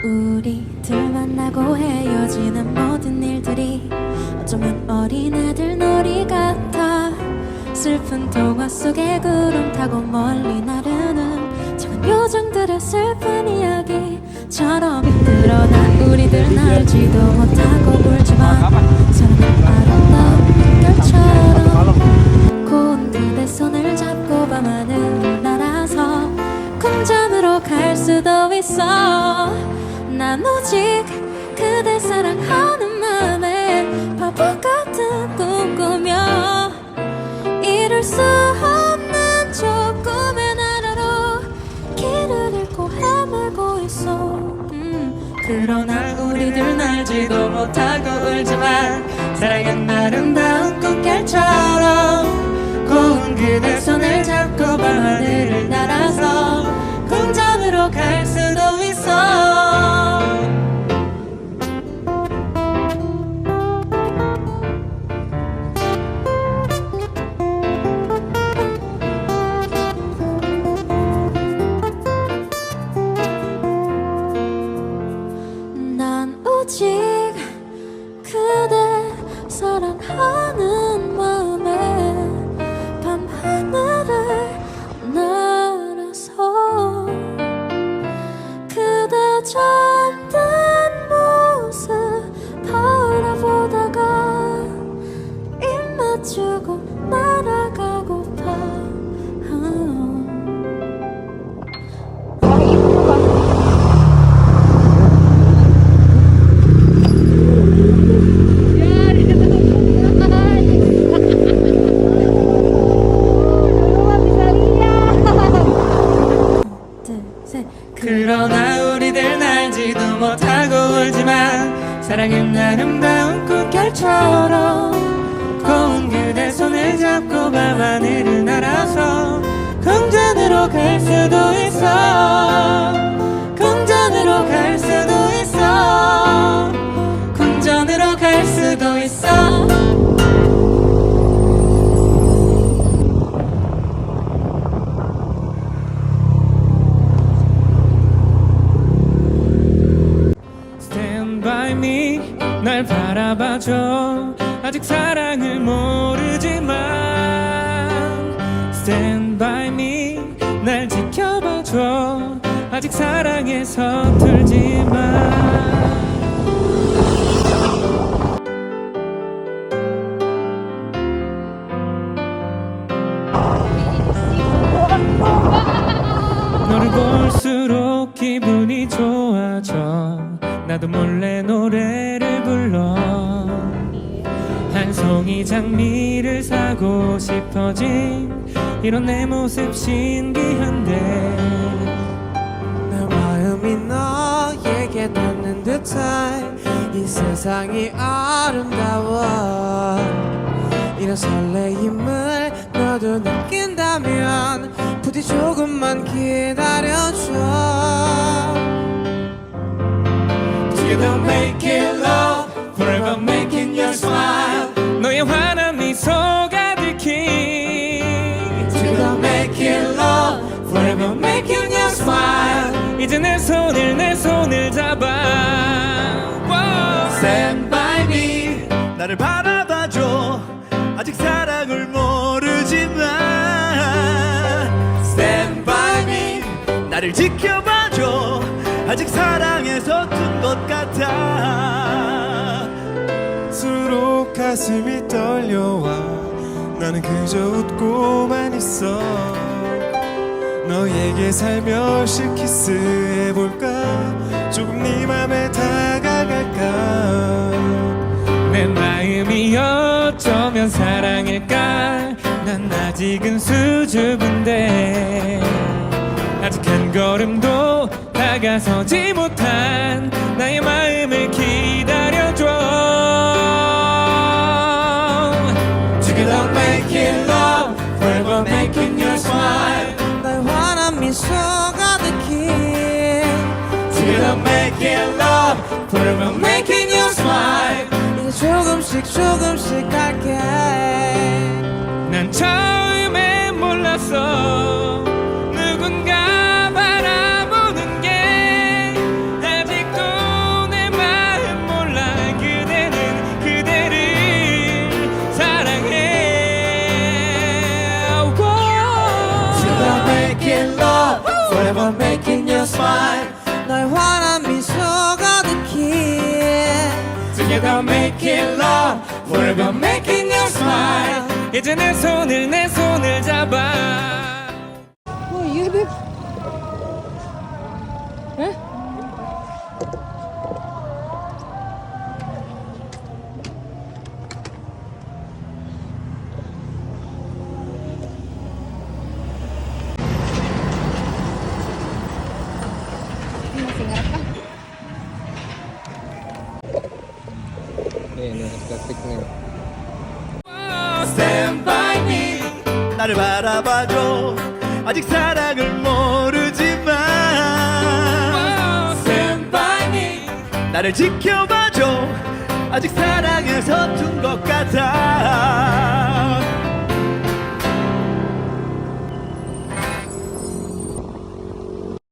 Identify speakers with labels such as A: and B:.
A: 우리들 만나고 헤어지는 모든 일들이 어쩌면 어린애들 놀이 같아. 슬픈 동화 속에 구름 타고 멀리 나르는 작은 요정들의 슬픈 이야기처럼 드러나 우리들 알지도 못하고 울지만 사랑은 아름다운 결처럼 고운 그대 손을 잡고 밤하늘을 날아서 궁전으로 갈 수도 있어. 난 오직 그댈 사랑하는 맘에 바보 같은 꿈 꾸며 이룰 수 없는 조금의 나라로 길을 잃고 헤매고 있어. 그러나 우리들은 알지도 못하고 울지만 사랑은 아름다운 꿈결처럼 고운 그대 손을 잡고 밤하늘을 날아서 궁전으로 갈 수도 있어. 난 오직 그대 사랑하는 마음에 밤하늘을 날아서 그대 잠든 모습 바라보다가 입 맞추고 날아가고파. 그러나 우리들 알지도 못하고 울지만 사랑은 아름다운 꿈결처럼 고운 그대 손을 잡고 밤하늘을 날아서 궁전으로 갈 수도 있어. 궁전으로 갈 수도 있어. 궁전으로 갈 수도 있어.
B: 날 바라봐줘. 아직 사랑을 모르지만 Stand by me. 날 지켜봐줘. 아직 사랑에 서툴지만 너를 볼수록 기분이 좋아져. 나도 몰래 노래를 불러 한 송이 장미를 사고 싶어진 이런 내 모습 신기한데
C: 내 마음이 너에게 닿는 듯한 이 세상이 아름다워. 이런 설레임을 너도 느낀다면 부디 조금만 기다려줘.
B: Together make it love, forever making you smile. 너의 환한 미소 가득히
C: Together make it love,
B: forever making you smile. 이제 내 손을 잡아.
D: Stand by me. 나를 바라봐줘. 아직 사랑을 모르지만 Stand by me. 나를 지켜봐줘. 아직 사랑에 서툰 것 같아.
E: 수록 가슴이 떨려와 나는 그저 웃고만 있어. 너에게 살며시 키스해볼까. 조금 네 맘에 다가갈까.
B: 내 마음이 어쩌면 사랑일까. 난 아직은 수줍은데 아직 한 걸음도 다가서지 못한 나의 마음을 기다려줘. Forever making you smile.
C: 이제 조금씩 갈게.
B: 난 처음에 몰랐어 누군가 바라보는 게 아직도 내 마음 몰라 그대는 그대를 사랑해.
C: Together making love, forever making you smile. 너의 환한 미소 가득히.
B: Together making love, forever making you smile. 이제 내 손을 잡아.
A: 얘네 masih ngerekam.
C: 네, estetiknya.
B: Stand by me.
D: 나를 바라봐줘 아직 사랑을 모르지만
B: Stand by me.
D: 나를 지켜봐줘 아직 사랑에 서툰 것 같아